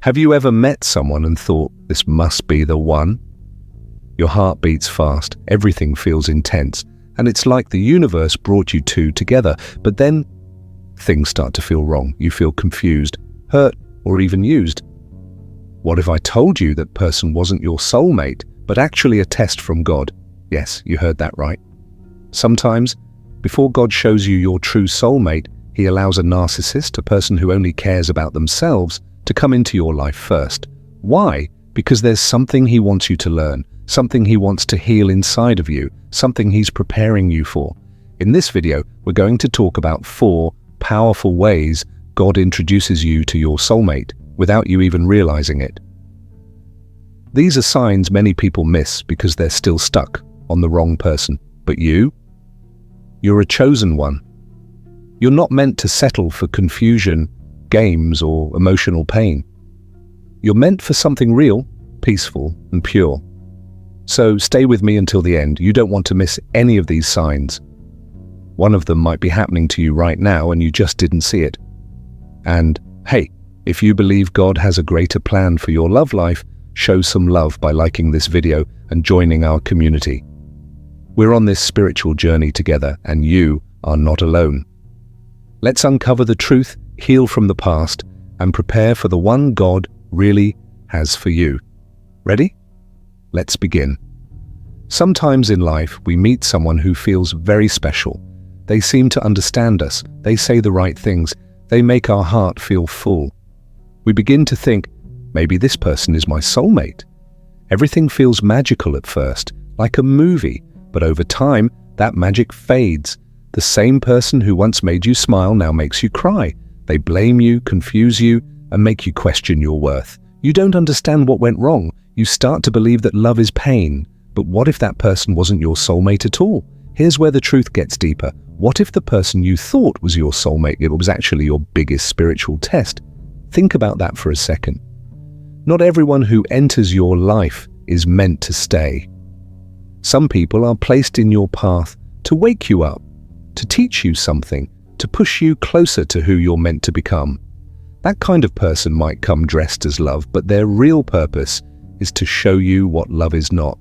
Have you ever met someone and thought, this must be the one? Your heart beats fast, everything feels intense, and it's like the universe brought you two together, but then things start to feel wrong. You feel confused, hurt, or even used. What if I told you that person wasn't your soulmate, but actually a test from God? Yes, you heard that right. Sometimes, before God shows you your true soulmate, He allows a narcissist, a person who only cares about themselves, to come into your life first. Why? Because there's something He wants you to learn, something He wants to heal inside of you, something He's preparing you for. In this video, we're going to talk about 4 powerful ways God introduces you to your soulmate without you even realizing it. These are signs many people miss because they're still stuck on the wrong person. But you're a chosen one. You're not meant to settle for confusion, games, or emotional pain. You're meant for something real, peaceful, and pure. So stay with me until the end. You don't want to miss any of these signs. One of them might be happening to you right now and you just didn't see it. And hey, if you believe God has a greater plan for your love life, show some love by liking this video and joining our community. We're on this spiritual journey together, and you are not alone. Let's uncover the truth, heal from the past, and prepare for the one God really has for you. Ready? Let's begin. Sometimes in life, we meet someone who feels very special. They seem to understand us. They say the right things. They make our heart feel full. We begin to think, maybe this person is my soulmate. Everything feels magical at first, like a movie, but over time, that magic fades. The same person who once made you smile now makes you cry. They blame you, confuse you, and make you question your worth. You don't understand what went wrong. You start to believe that love is pain. But what if that person wasn't your soulmate at all? Here's where the truth gets deeper. What if the person you thought was your soulmate, it was actually your biggest spiritual test? Think about that for a second. Not everyone who enters your life is meant to stay. Some people are placed in your path to wake you up, to teach you something, to push you closer to who you're meant to become. That kind of person might come dressed as love, but their real purpose is to show you what love is not.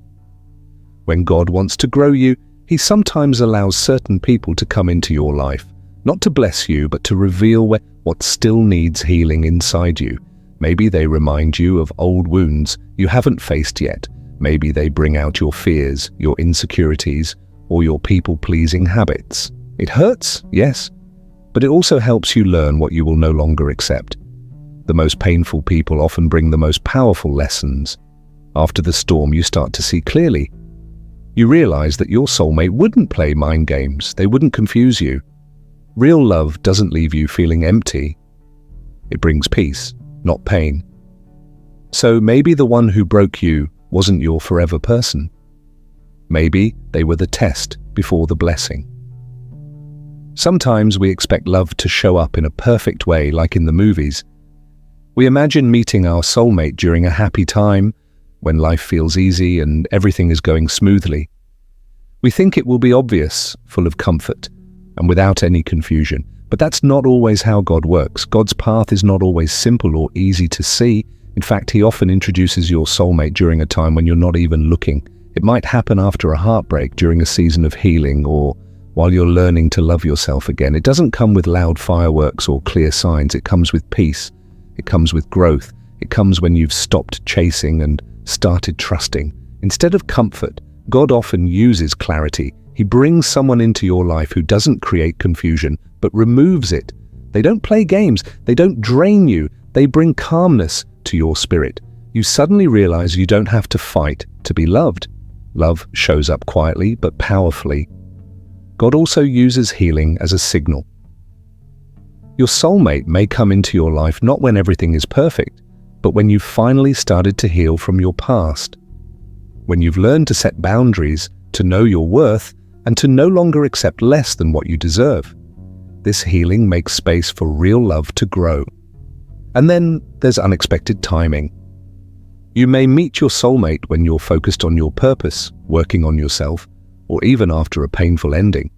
When God wants to grow you, He sometimes allows certain people to come into your life, not to bless you, but to reveal what still needs healing inside you. Maybe they remind you of old wounds you haven't faced yet. Maybe they bring out your fears, your insecurities, or your people-pleasing habits. It hurts, yes, but it also helps you learn what you will no longer accept. The most painful people often bring the most powerful lessons. After the storm, you start to see clearly. You realize that your soulmate wouldn't play mind games. They wouldn't confuse you. Real love doesn't leave you feeling empty. It brings peace, not pain. So maybe the one who broke you wasn't your forever person. Maybe they were the test before the blessing. Sometimes we expect love to show up in a perfect way, like in the movies. We imagine meeting our soulmate during a happy time, when life feels easy and everything is going smoothly. We think it will be obvious, full of comfort, and without any confusion. But that's not always how God works. God's path is not always simple or easy to see. In fact, He often introduces your soulmate during a time when you're not even looking. It might happen after a heartbreak, during a season of healing, or while you're learning to love yourself again. It doesn't come with loud fireworks or clear signs. It comes with peace. It comes with growth. It comes when you've stopped chasing and started trusting. Instead of comfort, God often uses clarity. He brings someone into your life who doesn't create confusion, but removes it. They don't play games. They don't drain you. They bring calmness to your spirit. You suddenly realize you don't have to fight to be loved. Love shows up quietly but powerfully. God also uses healing as a signal. Your soulmate may come into your life not when everything is perfect, but when you've finally started to heal from your past. When you've learned to set boundaries, to know your worth, and to no longer accept less than what you deserve. This healing makes space for real love to grow. And then there's unexpected timing. You may meet your soulmate when you're focused on your purpose, working on yourself, or even after a painful ending.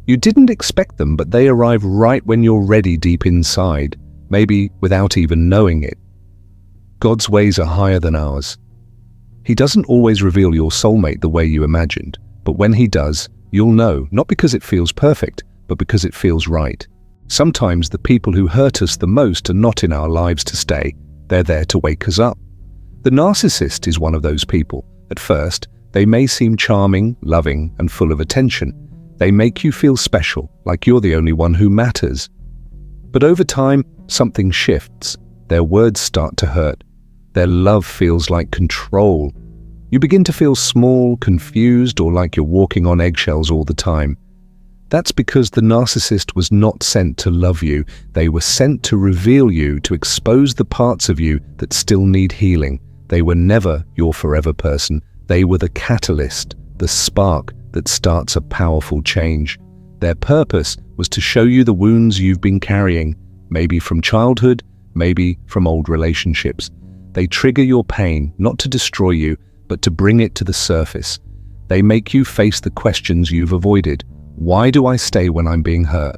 You didn't expect them, but they arrive right when you're ready deep inside, maybe without even knowing it. God's ways are higher than ours. He doesn't always reveal your soulmate the way you imagined, but when he does, you'll know, not because it feels perfect, but because it feels right. Sometimes the people who hurt us the most are not in our lives to stay. They're there to wake us up. The narcissist is one of those people. At first, they may seem charming, loving, and full of attention. They make you feel special, like you're the only one who matters. But over time, something shifts. Their words start to hurt. Their love feels like control. You begin to feel small, confused, or like you're walking on eggshells all the time. That's because the narcissist was not sent to love you. They were sent to reveal you, to expose the parts of you that still need healing. They were never your forever person. They were the catalyst, the spark that starts a powerful change. Their purpose was to show you the wounds you've been carrying, maybe from childhood, maybe from old relationships. They trigger your pain, not to destroy you, but to bring it to the surface. They make you face the questions you've avoided. Why do I stay when I'm being hurt?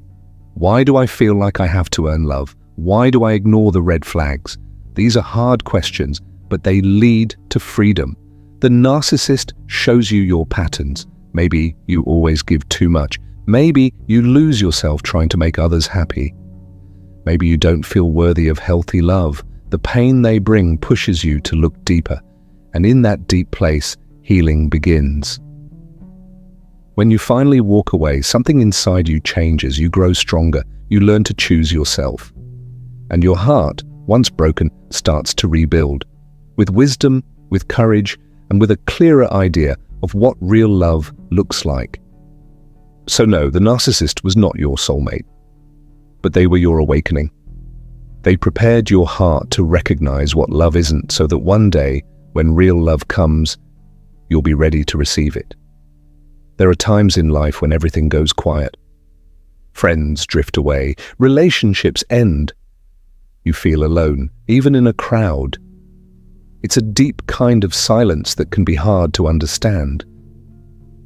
Why do I feel like I have to earn love? Why do I ignore the red flags? These are hard questions, but they lead to freedom. The narcissist shows you your patterns. Maybe you always give too much. Maybe you lose yourself trying to make others happy. Maybe you don't feel worthy of healthy love. The pain they bring pushes you to look deeper. And in that deep place, healing begins. When you finally walk away, something inside you changes. You grow stronger. You learn to choose yourself. And your heart, once broken, starts to rebuild. With wisdom, with courage, and with a clearer idea of what real love looks like. So no, the narcissist was not your soulmate, but they were your awakening. They prepared your heart to recognize what love isn't, so that one day, when real love comes, you'll be ready to receive it. There are times in life when everything goes quiet. Friends drift away, relationships end. You feel alone, even in a crowd. It's a deep kind of silence that can be hard to understand.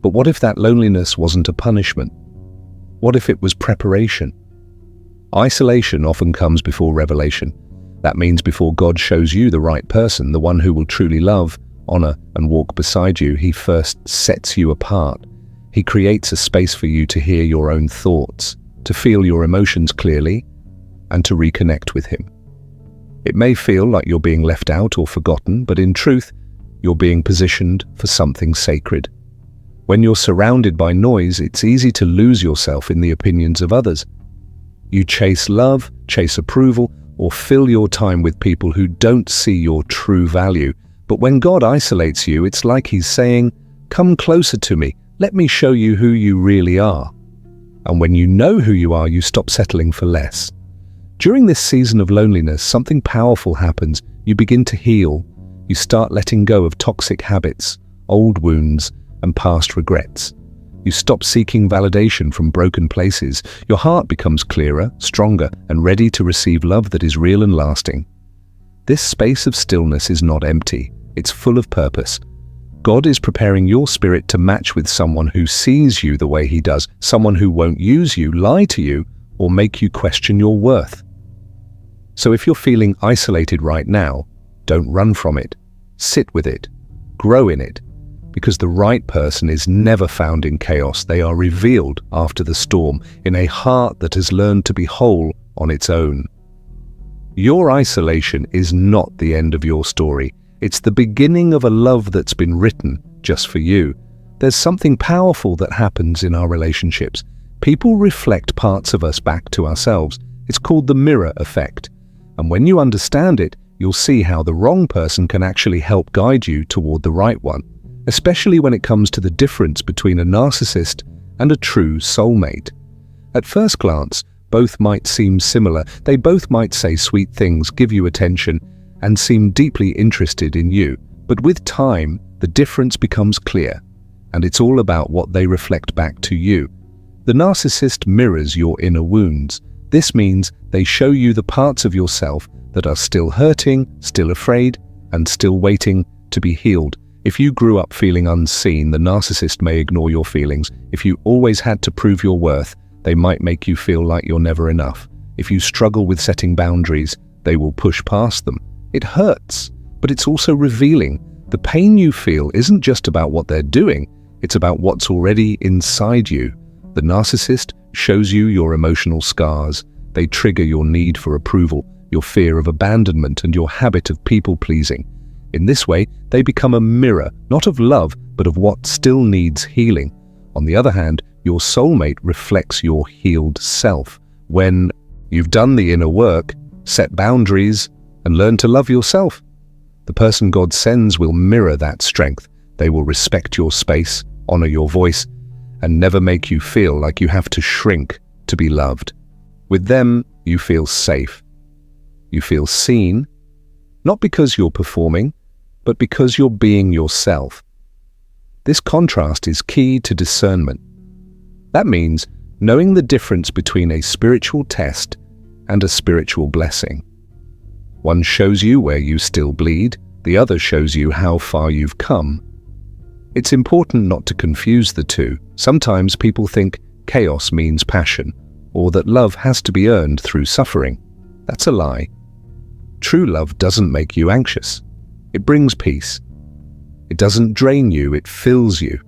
But what if that loneliness wasn't a punishment? What if it was preparation? Isolation often comes before revelation. That means before God shows you the right person, the one who will truly love, honor, and walk beside you, he first sets you apart. He creates a space for you to hear your own thoughts, to feel your emotions clearly, and to reconnect with him. It may feel like you're being left out or forgotten, but in truth, you're being positioned for something sacred. When you're surrounded by noise, it's easy to lose yourself in the opinions of others. You chase love, chase approval, or fill your time with people who don't see your true value. But when God isolates you, it's like he's saying, "Come closer to me, let me show you who you really are." And when you know who you are, you stop settling for less. During this season of loneliness, something powerful happens. You begin to heal. You start letting go of toxic habits, old wounds, and past regrets. You stop seeking validation from broken places. Your heart becomes clearer, stronger, and ready to receive love that is real and lasting. This space of stillness is not empty. It's full of purpose. God is preparing your spirit to match with someone who sees you the way he does, someone who won't use you, lie to you, or make you question your worth. So if you're feeling isolated right now, don't run from it. Sit with it. Grow in it. Because the right person is never found in chaos. They are revealed after the storm, in a heart that has learned to be whole on its own. Your isolation is not the end of your story. It's the beginning of a love that's been written just for you. There's something powerful that happens in our relationships. People reflect parts of us back to ourselves. It's called the mirror effect. And when you understand it, you'll see how the wrong person can actually help guide you toward the right one, especially when it comes to the difference between a narcissist and a true soulmate. At first glance, both might seem similar. They both might say sweet things, give you attention, and seem deeply interested in you. But with time, the difference becomes clear, and it's all about what they reflect back to you. The narcissist mirrors your inner wounds. This means they show you the parts of yourself that are still hurting, still afraid, and still waiting to be healed. If you grew up feeling unseen, the narcissist may ignore your feelings. If you always had to prove your worth, they might make you feel like you're never enough. If you struggle with setting boundaries, they will push past them. It hurts, but it's also revealing. The pain you feel isn't just about what they're doing, it's about what's already inside you. The narcissist shows you your emotional scars. They trigger your need for approval, your fear of abandonment, and your habit of people-pleasing. In this way, they become a mirror, not of love, but of what still needs healing. On the other hand, your soulmate reflects your healed self. When you've done the inner work, set boundaries, and learned to love yourself, the person God sends will mirror that strength. They will respect your space, honor your voice, and never make you feel like you have to shrink to be loved. With them, you feel safe. You feel seen, not because you're performing, but because you're being yourself. This contrast is key to discernment. That means knowing the difference between a spiritual test and a spiritual blessing. One shows you where you still bleed, the other shows you how far you've come. It's important not to confuse the two. Sometimes people think chaos means passion, or that love has to be earned through suffering. That's a lie. True love doesn't make you anxious. It brings peace. It doesn't drain you, it fills you.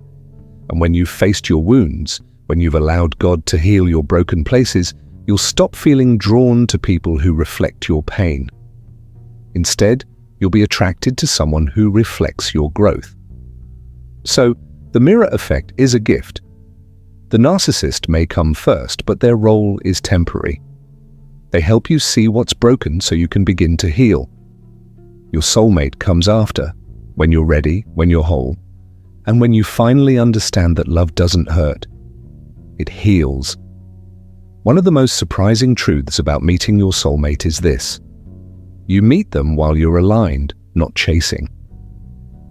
And when you've faced your wounds, when you've allowed God to heal your broken places, you'll stop feeling drawn to people who reflect your pain. Instead, you'll be attracted to someone who reflects your growth. So, the mirror effect is a gift. The narcissist may come first, but their role is temporary. They help you see what's broken so you can begin to heal. Your soulmate comes after, when you're ready, when you're whole, and when you finally understand that love doesn't hurt. It heals. One of the most surprising truths about meeting your soulmate is this: you meet them while you're aligned, not chasing.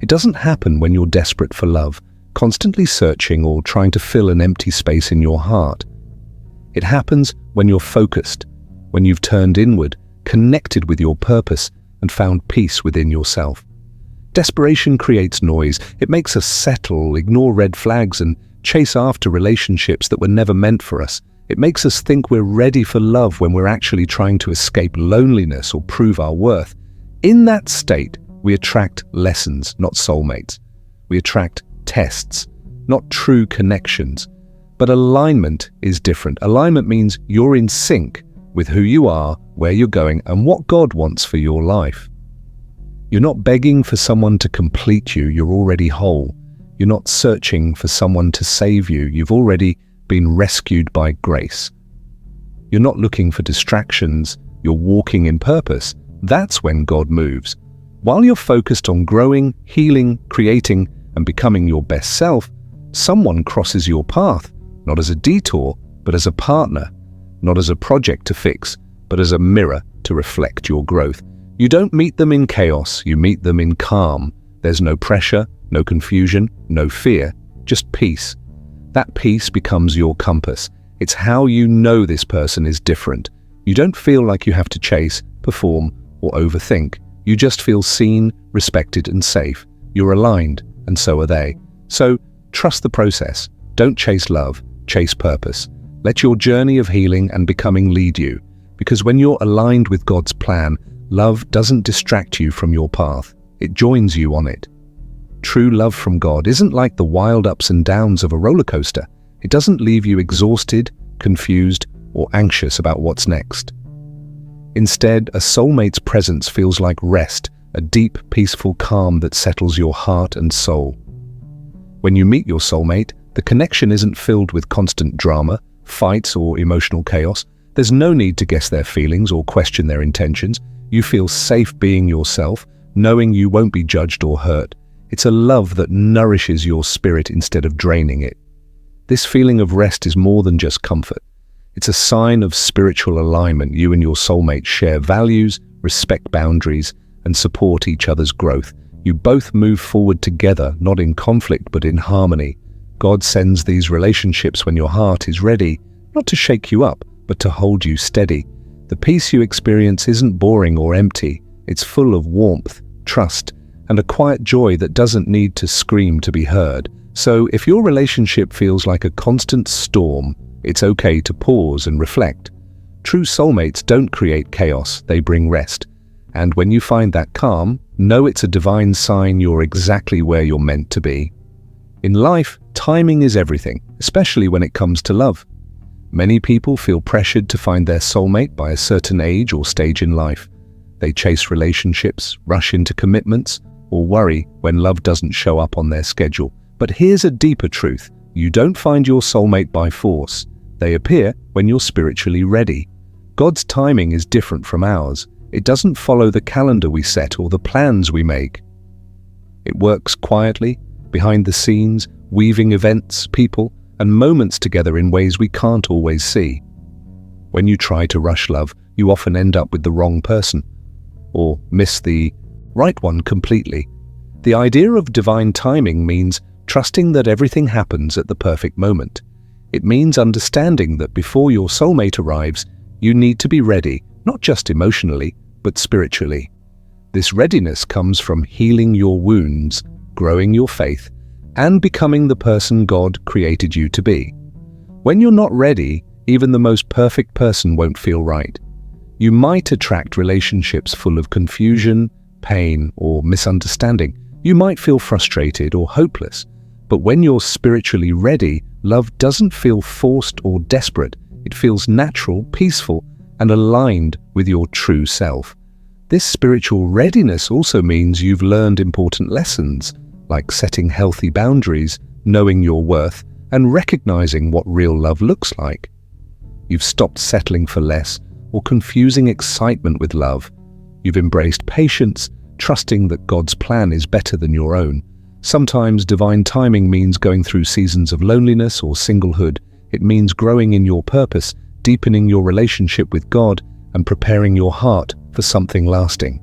It doesn't happen when you're desperate for love, constantly searching or trying to fill an empty space in your heart. It happens when you're focused, when you've turned inward, connected with your purpose, and found peace within yourself. Desperation creates noise. It makes us settle, ignore red flags, and chase after relationships that were never meant for us. It makes us think we're ready for love when we're actually trying to escape loneliness or prove our worth. In that state, we attract lessons, not soulmates. We attract tests, not true connections. But alignment is different. Alignment means you're in sync with who you are, where you're going, and what God wants for your life. You're not begging for someone to complete you, you're already whole. You're not searching for someone to save you, you've already been rescued by grace. You're not looking for distractions, you're walking in purpose. That's when God moves. While you're focused on growing, healing, creating, and becoming your best self, someone crosses your path, not as a detour, but as a partner. Not as a project to fix, but as a mirror to reflect your growth. You don't meet them in chaos, you meet them in calm. There's no pressure, no confusion, no fear, just peace. That peace becomes your compass. It's how you know this person is different. You don't feel like you have to chase, perform, or overthink. You just feel seen, respected, and safe. You're aligned, and so are they. So, trust the process. Don't chase love, chase purpose. Let your journey of healing and becoming lead you, because when you're aligned with God's plan, love doesn't distract you from your path, it joins you on it. True love from God isn't like the wild ups and downs of a roller coaster. It doesn't leave you exhausted, confused, or anxious about what's next. Instead, a soulmate's presence feels like rest, a deep, peaceful calm that settles your heart and soul. When you meet your soulmate, the connection isn't filled with constant drama, fights, or emotional chaos. There's no need to guess their feelings or question their intentions. You feel safe being yourself, knowing you won't be judged or hurt. It's a love that nourishes your spirit instead of draining it. This feeling of rest is more than just comfort. It's a sign of spiritual alignment. You and your soulmate share values, respect boundaries, and support each other's growth. You both move forward together, not in conflict but in harmony. God sends these relationships when your heart is ready, not to shake you up, but to hold you steady. The peace you experience isn't boring or empty. It's full of warmth, trust, and a quiet joy that doesn't need to scream to be heard. So if your relationship feels like a constant storm, it's okay to pause and reflect. True soulmates don't create chaos, they bring rest. And when you find that calm, know it's a divine sign you're exactly where you're meant to be. In life, timing is everything, especially when it comes to love. Many people feel pressured to find their soulmate by a certain age or stage in life. They chase relationships, rush into commitments, or worry when love doesn't show up on their schedule. But here's a deeper truth. You don't find your soulmate by force. They appear when you're spiritually ready. God's timing is different from ours. It doesn't follow the calendar we set or the plans we make. It works quietly, behind the scenes, weaving events, people, and moments together in ways we can't always see. When you try to rush love, you often end up with the wrong person, or miss the right one completely. The idea of divine timing means trusting that everything happens at the perfect moment. It means understanding that before your soulmate arrives, you need to be ready, not just emotionally, but spiritually. This readiness comes from healing your wounds, growing your faith, and becoming the person God created you to be. When you're not ready, even the most perfect person won't feel right. You might attract relationships full of confusion, pain, or misunderstanding. You might feel frustrated or hopeless. But when you're spiritually ready, love doesn't feel forced or desperate. It feels natural, peaceful, and aligned with your true self. This spiritual readiness also means you've learned important lessons, like setting healthy boundaries, knowing your worth, and recognizing what real love looks like. You've stopped settling for less or confusing excitement with love. You've embraced patience, trusting that God's plan is better than your own. Sometimes divine timing means going through seasons of loneliness or singlehood. It means growing in your purpose, deepening your relationship with God, and preparing your heart for something lasting.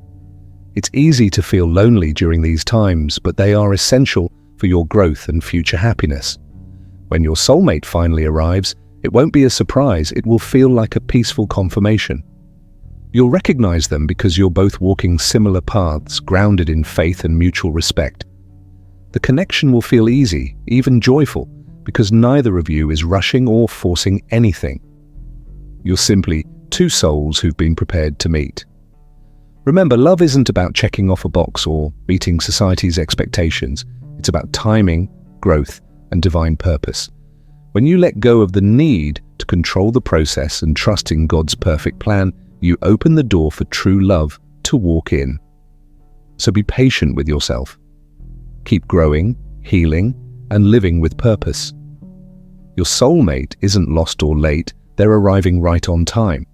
It's easy to feel lonely during these times, but they are essential for your growth and future happiness. When your soulmate finally arrives, it won't be a surprise. It will feel like a peaceful confirmation. You'll recognize them because you're both walking similar paths, grounded in faith and mutual respect. The connection will feel easy, even joyful, because neither of you is rushing or forcing anything. You're simply two souls who've been prepared to meet. Remember, love isn't about checking off a box or meeting society's expectations. It's about timing, growth, and divine purpose. When you let go of the need to control the process and trust in God's perfect plan, you open the door for true love to walk in. So be patient with yourself. Keep growing, healing, and living with purpose. Your soulmate isn't lost or late. They're arriving right on time.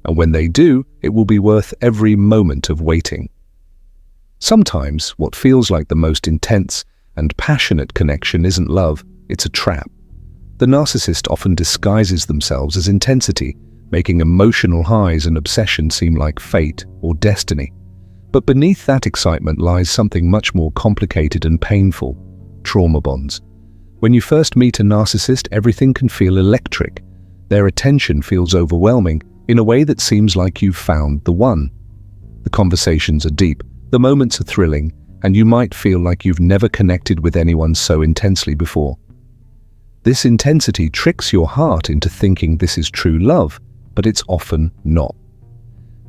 And when they do, it will be worth every moment of waiting. Sometimes what feels like the most intense and passionate connection isn't love, it's a trap. The narcissist often disguises themselves as intensity, making emotional highs and obsession seem like fate or destiny. But beneath that excitement lies something much more complicated and painful: trauma bonds. When you first meet a narcissist, everything can feel electric. Their attention feels overwhelming in a way that seems like you've found the one. The conversations are deep, the moments are thrilling, and you might feel like you've never connected with anyone so intensely before. This intensity tricks your heart into thinking this is true love, but it's often not.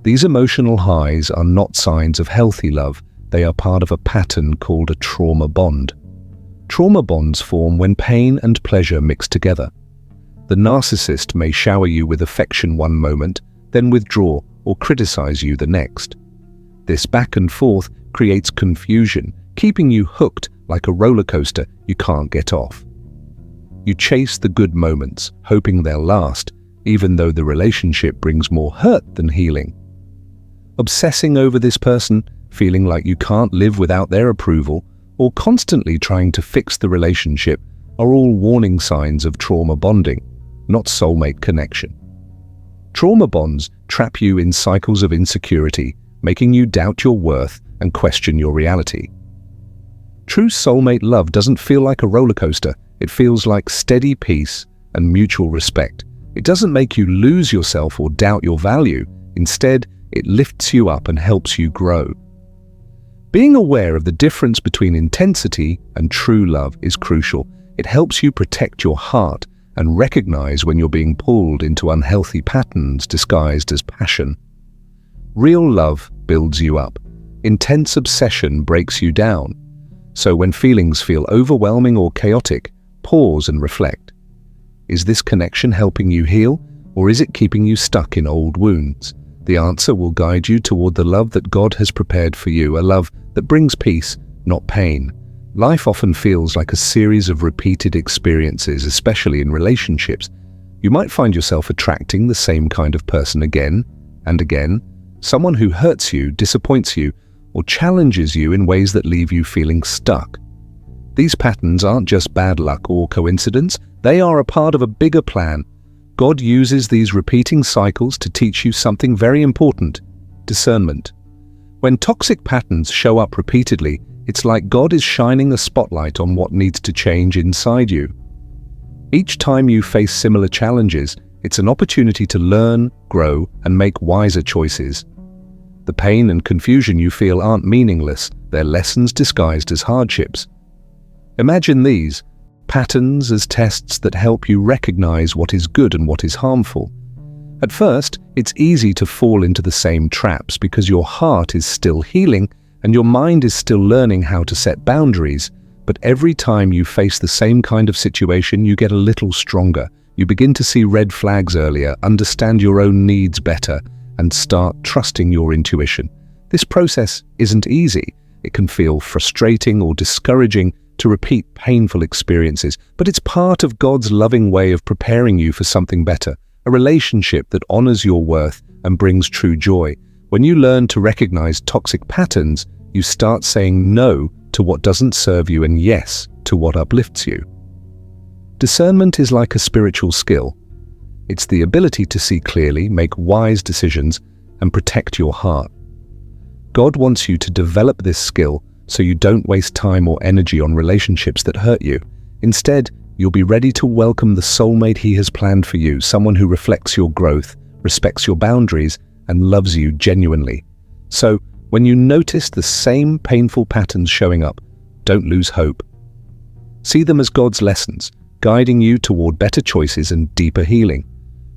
These emotional highs are not signs of healthy love. They are part of a pattern called a trauma bond. Trauma bonds form when pain and pleasure mix together. The narcissist may shower you with affection one moment, then withdraw or criticize you the next. This back and forth creates confusion, keeping you hooked like a roller coaster you can't get off. You chase the good moments, hoping they'll last, even though the relationship brings more hurt than healing. Obsessing over this person, feeling like you can't live without their approval, or constantly trying to fix the relationship are all warning signs of trauma bonding, not soulmate connection. Trauma bonds trap you in cycles of insecurity, making you doubt your worth and question your reality. True soulmate love doesn't feel like a roller coaster. It feels like steady peace and mutual respect. It doesn't make you lose yourself or doubt your value. Instead, it lifts you up and helps you grow. Being aware of the difference between intensity and true love is crucial. It helps you protect your heart and recognize when you're being pulled into unhealthy patterns disguised as passion. Real love builds you up. Intense obsession breaks you down. So when feelings feel overwhelming or chaotic, pause and reflect. Is this connection helping you heal, or is it keeping you stuck in old wounds? The answer will guide you toward the love that God has prepared for you, a love that brings peace, not pain. Life often feels like a series of repeated experiences, especially in relationships. You might find yourself attracting the same kind of person again and again, someone who hurts you, disappoints you, or challenges you in ways that leave you feeling stuck. These patterns aren't just bad luck or coincidence, they are a part of a bigger plan. God uses these repeating cycles to teach you something very important: discernment. When toxic patterns show up repeatedly, it's like God is shining a spotlight on what needs to change inside you. Each time you face similar challenges, it's an opportunity to learn, grow, and make wiser choices. The pain and confusion you feel aren't meaningless, they're lessons disguised as hardships. Imagine these patterns as tests that help you recognize what is good and what is harmful. At first, it's easy to fall into the same traps because your heart is still healing and your mind is still learning how to set boundaries. But every time you face the same kind of situation, you get a little stronger. You begin to see red flags earlier, understand your own needs better, and start trusting your intuition. This process isn't easy. It can feel frustrating or discouraging to repeat painful experiences, but it's part of God's loving way of preparing you for something better, a relationship that honors your worth and brings true joy. When you learn to recognize toxic patterns, you start saying no to what doesn't serve you and yes to what uplifts you. Discernment is like a spiritual skill. It's the ability to see clearly, make wise decisions, and protect your heart. God wants you to develop this skill so you don't waste time or energy on relationships that hurt you. Instead, you'll be ready to welcome the soulmate He has planned for you, someone who reflects your growth, respects your boundaries, and loves you genuinely. So, when you notice the same painful patterns showing up, don't lose hope. See them as God's lessons, guiding you toward better choices and deeper healing.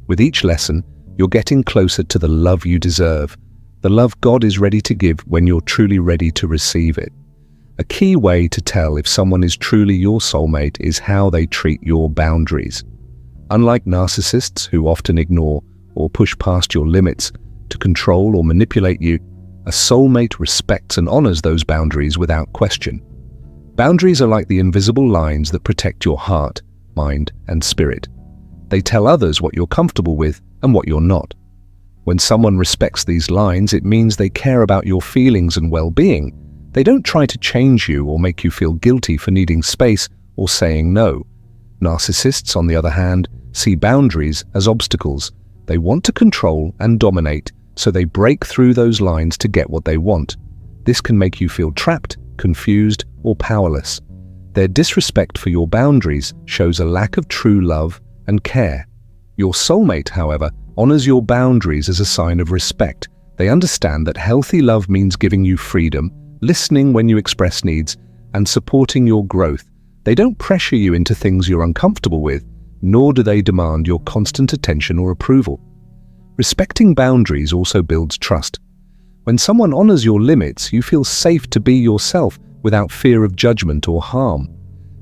With each lesson, you're getting closer to the love you deserve, the love God is ready to give when you're truly ready to receive it. A key way to tell if someone is truly your soulmate is how they treat your boundaries. Unlike narcissists who often ignore or push past your limits to control or manipulate you, a soulmate respects and honors those boundaries without question. Boundaries are like the invisible lines that protect your heart, mind, and spirit. They tell others what you're comfortable with and what you're not. When someone respects these lines, it means they care about your feelings and well-being. They don't try to change you or make you feel guilty for needing space or saying no. Narcissists, on the other hand, see boundaries as obstacles. They want to control and dominate, so they break through those lines to get what they want. This can make you feel trapped, confused, or powerless. Their disrespect for your boundaries shows a lack of true love and care. Your soulmate, however, honors your boundaries as a sign of respect. They understand that healthy love means giving you freedom, listening when you express needs, and supporting your growth. They don't pressure you into things you're uncomfortable with, nor do they demand your constant attention or approval. Respecting boundaries also builds trust. When someone honors your limits, you feel safe to be yourself without fear of judgment or harm.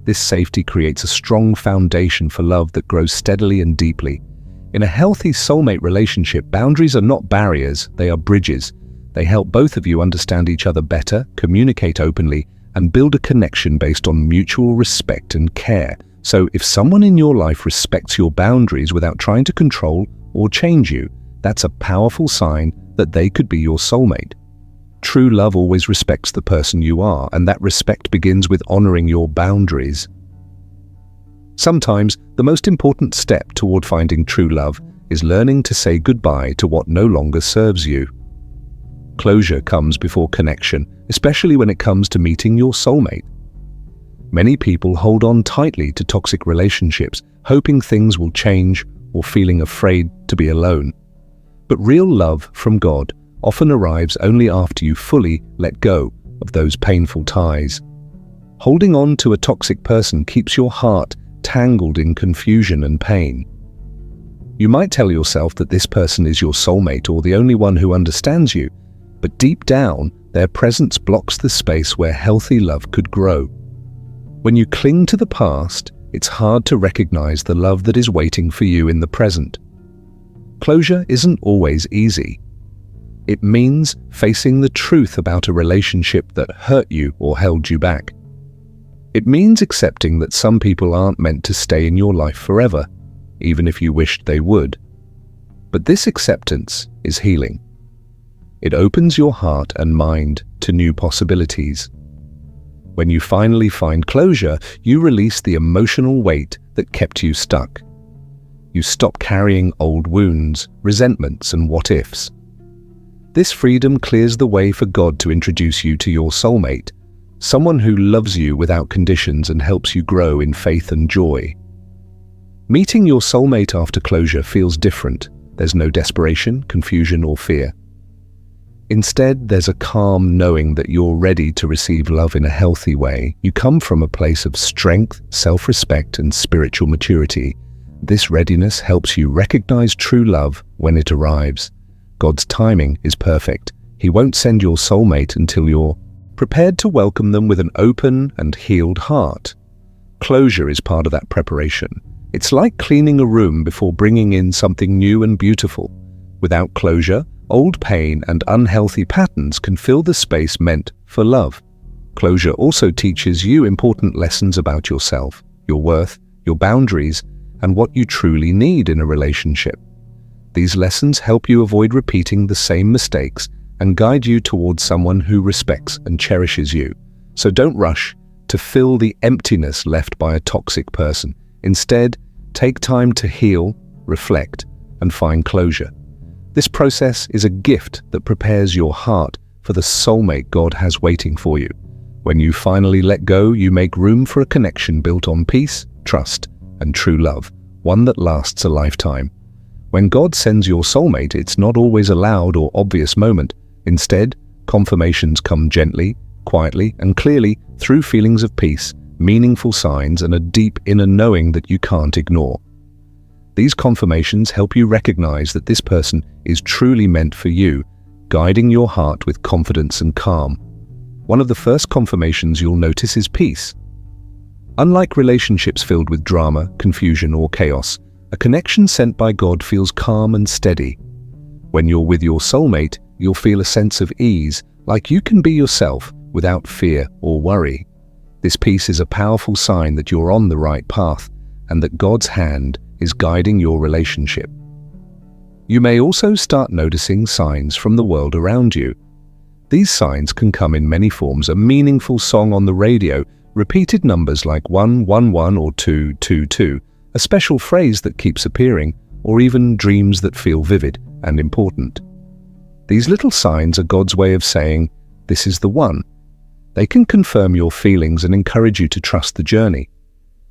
This safety creates a strong foundation for love that grows steadily and deeply. In a healthy soulmate relationship, boundaries are not barriers, they are bridges. They help both of you understand each other better, communicate openly, and build a connection based on mutual respect and care. So if someone in your life respects your boundaries without trying to control or change you, that's a powerful sign that they could be your soulmate. True love always respects the person you are, and that respect begins with honoring your boundaries. Sometimes, the most important step toward finding true love is learning to say goodbye to what no longer serves you. Closure comes before connection, especially when it comes to meeting your soulmate. Many people hold on tightly to toxic relationships, hoping things will change or feeling afraid to be alone. But real love from God often arrives only after you fully let go of those painful ties. Holding on to a toxic person keeps your heart tangled in confusion and pain. You might tell yourself that this person is your soulmate or the only one who understands you, but deep down, their presence blocks the space where healthy love could grow. When you cling to the past, it's hard to recognize the love that is waiting for you in the present. Closure isn't always easy. It means facing the truth about a relationship that hurt you or held you back. It means accepting that some people aren't meant to stay in your life forever, even if you wished they would. But this acceptance is healing. It opens your heart and mind to new possibilities. When you finally find closure, you release the emotional weight that kept you stuck. You stop carrying old wounds, resentments, and what-ifs. This freedom clears the way for God to introduce you to your soulmate, someone who loves you without conditions and helps you grow in faith and joy. Meeting your soulmate after closure feels different. There's no desperation, confusion, or fear. Instead, there's a calm knowing that you're ready to receive love in a healthy way. You come from a place of strength, self-respect, and spiritual maturity. This readiness helps you recognize true love when it arrives. God's timing is perfect. He won't send your soulmate until you're prepared to welcome them with an open and healed heart. Closure is part of that preparation. It's like cleaning a room before bringing in something new and beautiful. Without closure, old pain and unhealthy patterns can fill the space meant for love. Closure also teaches you important lessons about yourself, your worth, your boundaries, and what you truly need in a relationship. These lessons help you avoid repeating the same mistakes and guide you towards someone who respects and cherishes you. So don't rush to fill the emptiness left by a toxic person. Instead, take time to heal, reflect, and find closure. This process is a gift that prepares your heart for the soulmate God has waiting for you. When you finally let go, you make room for a connection built on peace, trust, and true love, one that lasts a lifetime. When God sends your soulmate, it's not always a loud or obvious moment. Instead, confirmations come gently, quietly, and clearly through feelings of peace, meaningful signs, and a deep inner knowing that you can't ignore. These confirmations help you recognize that this person is truly meant for you, guiding your heart with confidence and calm. One of the first confirmations you'll notice is peace. Unlike relationships filled with drama, confusion, or chaos, a connection sent by God feels calm and steady. When you're with your soulmate, you'll feel a sense of ease, like you can be yourself without fear or worry. This peace is a powerful sign that you're on the right path and that God's hand is guiding your relationship. You may also start noticing signs from the world around you. These signs can come in many forms: a meaningful song on the radio, repeated numbers like 111 or 222, a special phrase that keeps appearing, or even dreams that feel vivid and important. These little signs are God's way of saying, "This is the one." They can confirm your feelings and encourage you to trust the journey.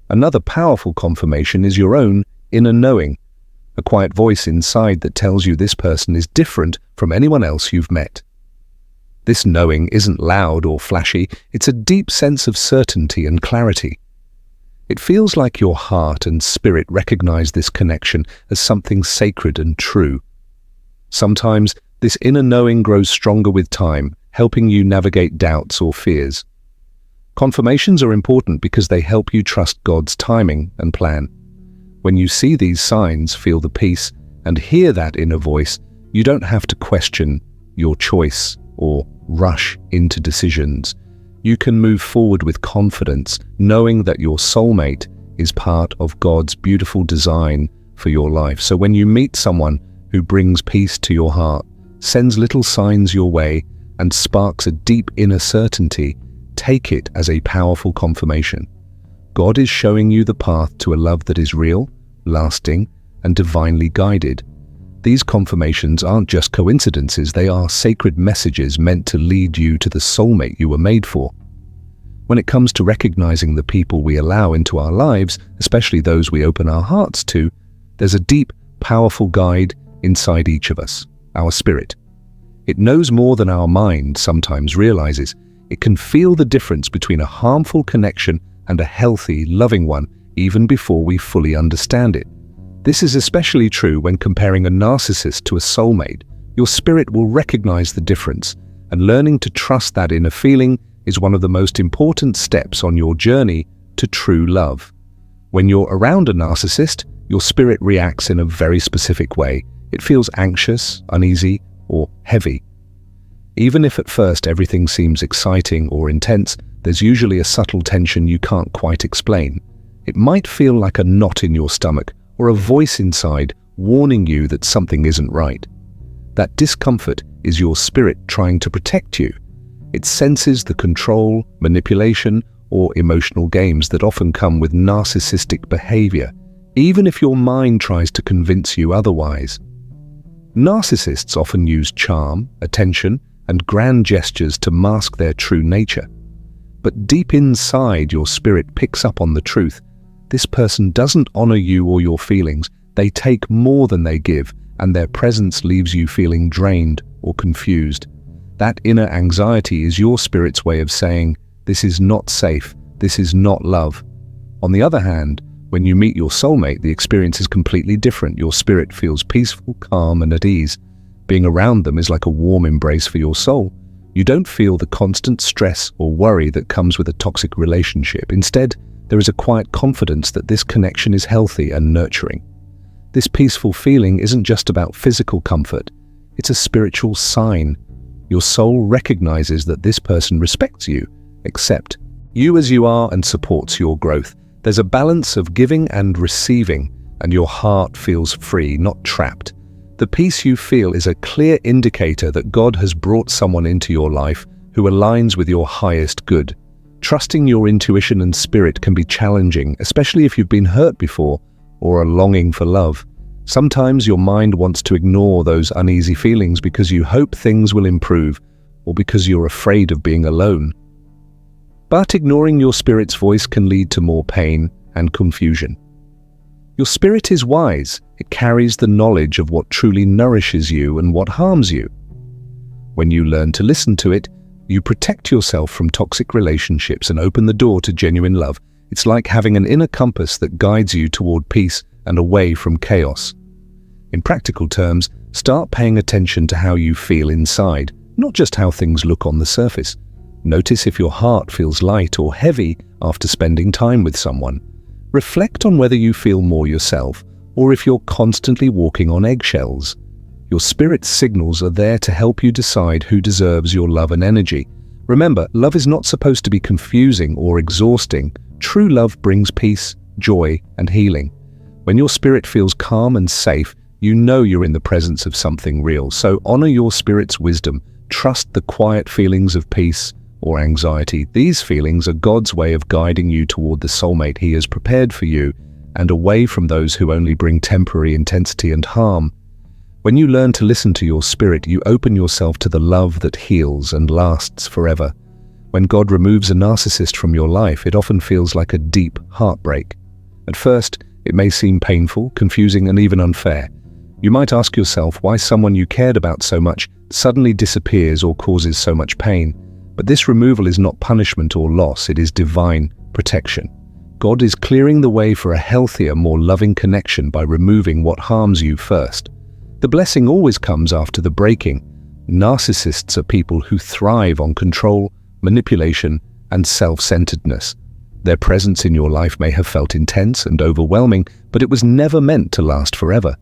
Another powerful confirmation is your own inner knowing, a quiet voice inside that tells you this person is different from anyone else you've met. This knowing isn't loud or flashy, it's a deep sense of certainty and clarity. It feels like your heart and spirit recognize this connection as something sacred and true. Sometimes this inner knowing grows stronger with time, helping you navigate doubts or fears. Confirmations are important because they help you trust God's timing and plan. When you see these signs, feel the peace, and hear that inner voice, you don't have to question your choice or rush into decisions. You can move forward with confidence, knowing that your soulmate is part of God's beautiful design for your life. So when you meet someone who brings peace to your heart, sends little signs your way, and sparks a deep inner certainty, take it as a powerful confirmation. God is showing you the path to a love that is real, lasting, and divinely guided. These confirmations aren't just coincidences, they are sacred messages meant to lead you to the soulmate you were made for. When it comes to recognizing the people we allow into our lives, especially those we open our hearts to, there's a deep, powerful guide inside each of us, our spirit. It knows more than our mind sometimes realizes. It can feel the difference between a harmful connection and a healthy, loving one, even before we fully understand it. This is especially true when comparing a narcissist to a soulmate. your spirit will recognize the difference, and learning to trust that inner feeling is one of the most important steps on your journey to true love. When you're around a narcissist, your spirit reacts in a very specific way. It feels anxious, uneasy, or heavy. Even if at first everything seems exciting or intense, there's usually a subtle tension you can't quite explain. It might feel like a knot in your stomach or a voice inside warning you that something isn't right. That discomfort is your spirit trying to protect you. It senses the control, manipulation, or emotional games that often come with narcissistic behavior, even if your mind tries to convince you otherwise. Narcissists often use charm, attention, and grand gestures to mask their true nature. But deep inside, your spirit picks up on the truth. This person doesn't honor you or your feelings. They take more than they give, and their presence leaves you feeling drained or confused. That inner anxiety is your spirit's way of saying, "This is not safe, this is not love." On the other hand, when you meet your soulmate, the experience is completely different. Your spirit feels peaceful, calm, and at ease. Being around them is like a warm embrace for your soul. You don't feel the constant stress or worry that comes with a toxic relationship. Instead, there is a quiet confidence that this connection is healthy and nurturing. This peaceful feeling isn't just about physical comfort. It's a spiritual sign. Your soul recognizes that this person respects you, accepts you as you are, and supports your growth. There's a balance of giving and receiving, and your heart feels free, not trapped. The peace you feel is a clear indicator that God has brought someone into your life who aligns with your highest good. Trusting your intuition and spirit can be challenging, especially if you've been hurt before or are longing for love. Sometimes your mind wants to ignore those uneasy feelings because you hope things will improve or because you're afraid of being alone. But ignoring your spirit's voice can lead to more pain and confusion. Your spirit is wise. It carries the knowledge of what truly nourishes you and what harms you. When you learn to listen to it, you protect yourself from toxic relationships and open the door to genuine love. It's like having an inner compass that guides you toward peace and away from chaos. In practical terms, start paying attention to how you feel inside, not just how things look on the surface. Notice if your heart feels light or heavy after spending time with someone. Reflect on whether you feel more yourself or if you're constantly walking on eggshells. Your spirit's signals are there to help you decide who deserves your love and energy. Remember, love is not supposed to be confusing or exhausting. True love brings peace, joy, and healing. When your spirit feels calm and safe, you know you're in the presence of something real. So honor your spirit's wisdom. Trust the quiet feelings of peace or anxiety. These feelings are God's way of guiding you toward the soulmate He has prepared for you and away from those who only bring temporary intensity and harm. When you learn to listen to your spirit, you open yourself to the love that heals and lasts forever. When God removes a narcissist from your life, it often feels like a deep heartbreak. At first, it may seem painful, confusing, and even unfair. You might ask yourself why someone you cared about so much suddenly disappears or causes so much pain. But this removal is not punishment or loss, it is divine protection. God is clearing the way for a healthier, more loving connection by removing what harms you first. The blessing always comes after the breaking. Narcissists are people who thrive on control, manipulation, and self-centeredness. Their presence in your life may have felt intense and overwhelming, but it was never meant to last forever.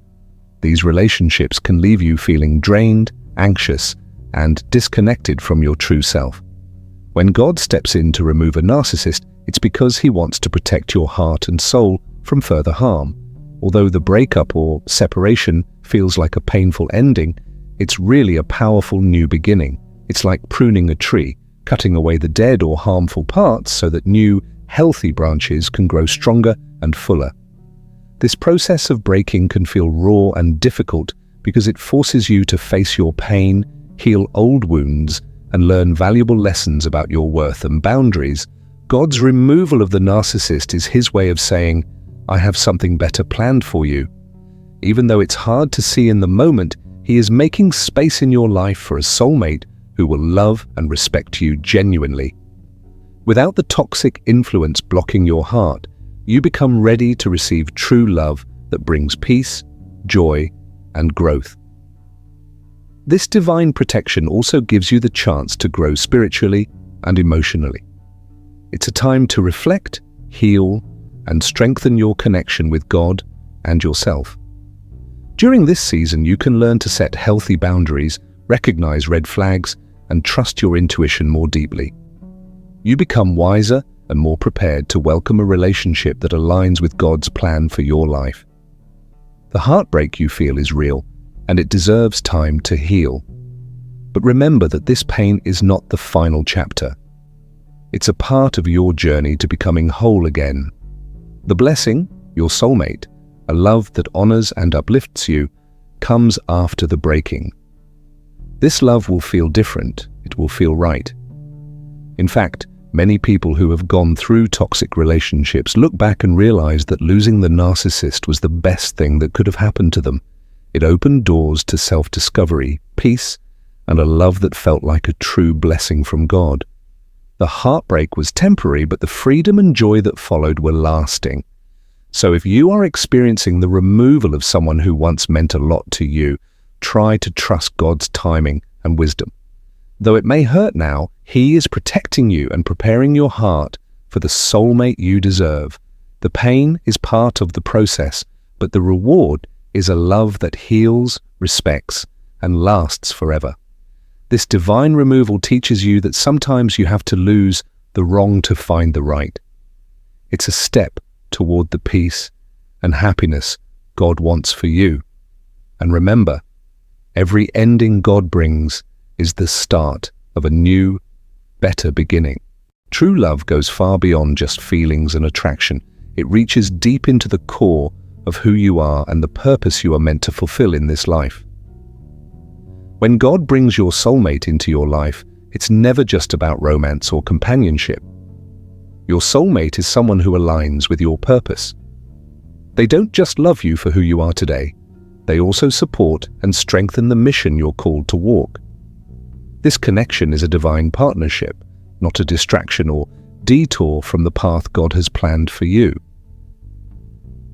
These relationships can leave you feeling drained, anxious, and disconnected from your true self. When God steps in to remove a narcissist, it's because He wants to protect your heart and soul from further harm. Although the breakup or separation feels like a painful ending, it's really a powerful new beginning. It's like pruning a tree, cutting away the dead or harmful parts so that new, healthy branches can grow stronger and fuller. This process of breaking can feel raw and difficult because it forces you to face your pain, heal old wounds, and learn valuable lessons about your worth and boundaries. God's removal of the narcissist is His way of saying, "I have something better planned for you." Even though it's hard to see in the moment, He is making space in your life for a soulmate who will love and respect you genuinely. Without the toxic influence blocking your heart, you become ready to receive true love that brings peace, joy, and growth. This divine protection also gives you the chance to grow spiritually and emotionally. It's a time to reflect, heal, and strengthen your connection with God and yourself. During this season, you can learn to set healthy boundaries, recognize red flags, and trust your intuition more deeply. You become wiser and more prepared to welcome a relationship that aligns with God's plan for your life. The heartbreak you feel is real, and it deserves time to heal. But remember that this pain is not the final chapter. It's a part of your journey to becoming whole again. The blessing, your soulmate, a love that honors and uplifts you, comes after the breaking. This love will feel different. It will feel right. In fact, many people who have gone through toxic relationships look back and realize that losing the narcissist was the best thing that could have happened to them. It opened doors to self-discovery, peace, and a love that felt like a true blessing from God. The heartbreak was temporary, but the freedom and joy that followed were lasting. So if you are experiencing the removal of someone who once meant a lot to you, try to trust God's timing and wisdom. Though it may hurt now, He is protecting you and preparing your heart for the soulmate you deserve. The pain is part of the process, but the reward is a love that heals, respects, and lasts forever. This divine removal teaches you that sometimes you have to lose the wrong to find the right. It's a step toward the peace and happiness God wants for you. And remember, every ending God brings is the start of a new, better beginning. True love goes far beyond just feelings and attraction. It reaches deep into the core of who you are and the purpose you are meant to fulfill in this life. When God brings your soulmate into your life, it's never just about romance or companionship. Your soulmate is someone who aligns with your purpose. They don't just love you for who you are today, they also support and strengthen the mission you're called to walk. This connection is a divine partnership, not a distraction or detour from the path God has planned for you.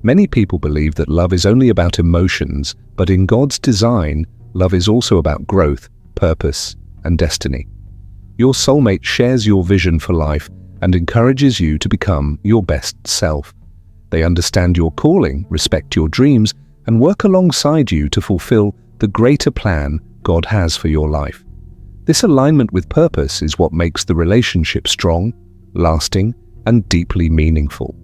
Many people believe that love is only about emotions, but in God's design, love is also about growth, purpose, and destiny. Your soulmate shares your vision for life and encourages you to become your best self. They understand your calling, respect your dreams, and work alongside you to fulfill the greater plan God has for your life. This alignment with purpose is what makes the relationship strong, lasting, and deeply meaningful.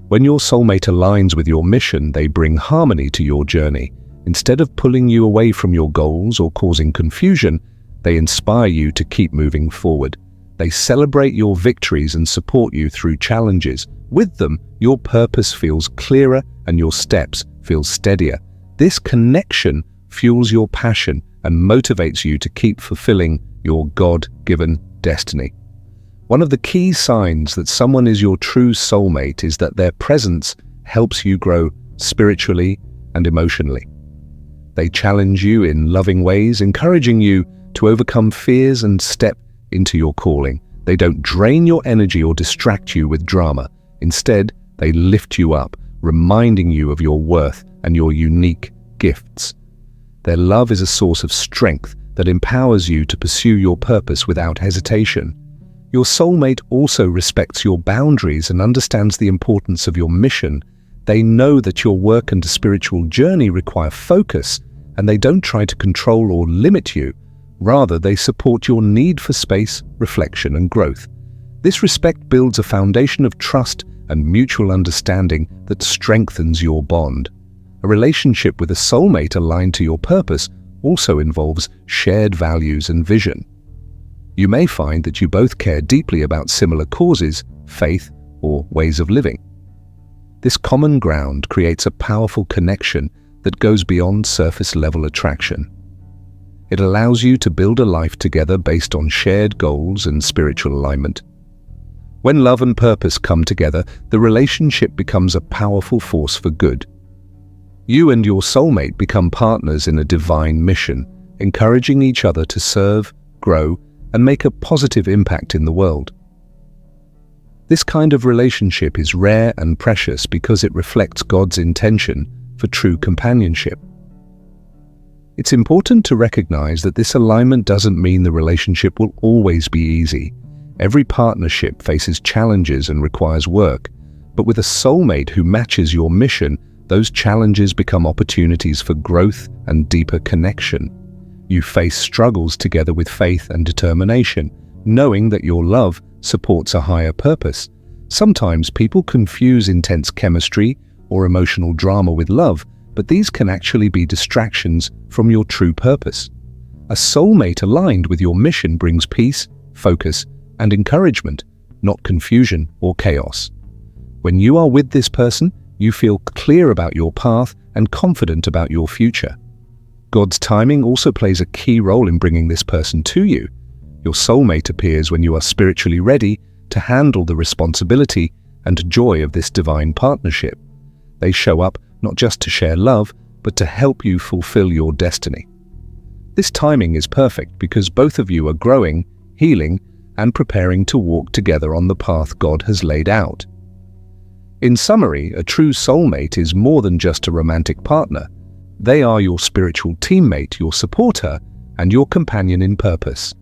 When your soulmate aligns with your mission, they bring harmony to your journey. Instead of pulling you away from your goals or causing confusion, they inspire you to keep moving forward. They celebrate your victories and support you through challenges. With them, your purpose feels clearer and your steps feel steadier. This connection fuels your passion and motivates you to keep fulfilling your God-given destiny. One of the key signs that someone is your true soulmate is that their presence helps you grow spiritually and emotionally. They challenge you in loving ways, encouraging you to overcome fears and step into your calling. They don't drain your energy or distract you with drama. Instead, they lift you up, reminding you of your worth and your unique gifts. Their love is a source of strength that empowers you to pursue your purpose without hesitation. Your soulmate also respects your boundaries and understands the importance of your mission. They know that your work and spiritual journey require focus, and they don't try to control or limit you. Rather, they support your need for space, reflection, and growth. This respect builds a foundation of trust and mutual understanding that strengthens your bond. A relationship with a soulmate aligned to your purpose also involves shared values and vision. You may find that you both care deeply about similar causes, faith, or ways of living. This common ground creates a powerful connection that goes beyond surface-level attraction. It allows you to build a life together based on shared goals and spiritual alignment. When love and purpose come together, the relationship becomes a powerful force for good. You and your soulmate become partners in a divine mission, encouraging each other to serve, grow, and make a positive impact in the world. This kind of relationship is rare and precious because it reflects God's intention for true companionship. It's important to recognize that this alignment doesn't mean the relationship will always be easy. Every partnership faces challenges and requires work, but with a soulmate who matches your mission, those challenges become opportunities for growth and deeper connection. You face struggles together with faith and determination, knowing that your love supports a higher purpose. Sometimes people confuse intense chemistry or emotional drama with love, but these can actually be distractions from your true purpose. A soulmate aligned with your mission brings peace, focus, and encouragement, not confusion or chaos. When you are with this person, you feel clear about your path and confident about your future. God's timing also plays a key role in bringing this person to you. Your soulmate appears when you are spiritually ready to handle the responsibility and joy of this divine partnership. They show up not just to share love, but to help you fulfill your destiny. This timing is perfect because both of you are growing, healing, and preparing to walk together on the path God has laid out. In summary, a true soulmate is more than just a romantic partner. They are your spiritual teammate, your supporter, and your companion in purpose.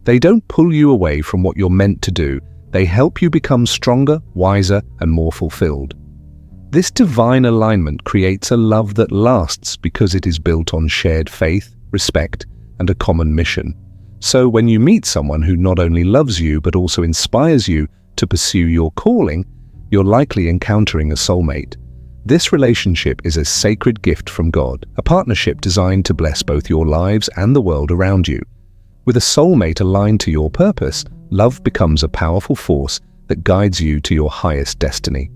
They don't pull you away from what you're meant to do. They help you become stronger, wiser, and more fulfilled. This divine alignment creates a love that lasts because it is built on shared faith, respect, and a common mission. So when you meet someone who not only loves you but also inspires you to pursue your calling, you're likely encountering a soulmate. This relationship is a sacred gift from God, a partnership designed to bless both your lives and the world around you. With a soulmate aligned to your purpose, love becomes a powerful force that guides you to your highest destiny.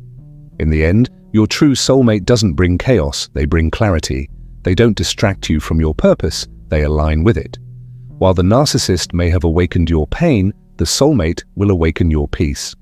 In the end, your true soulmate doesn't bring chaos, they bring clarity. They don't distract you from your purpose, they align with it. While the narcissist may have awakened your pain, the soulmate will awaken your peace.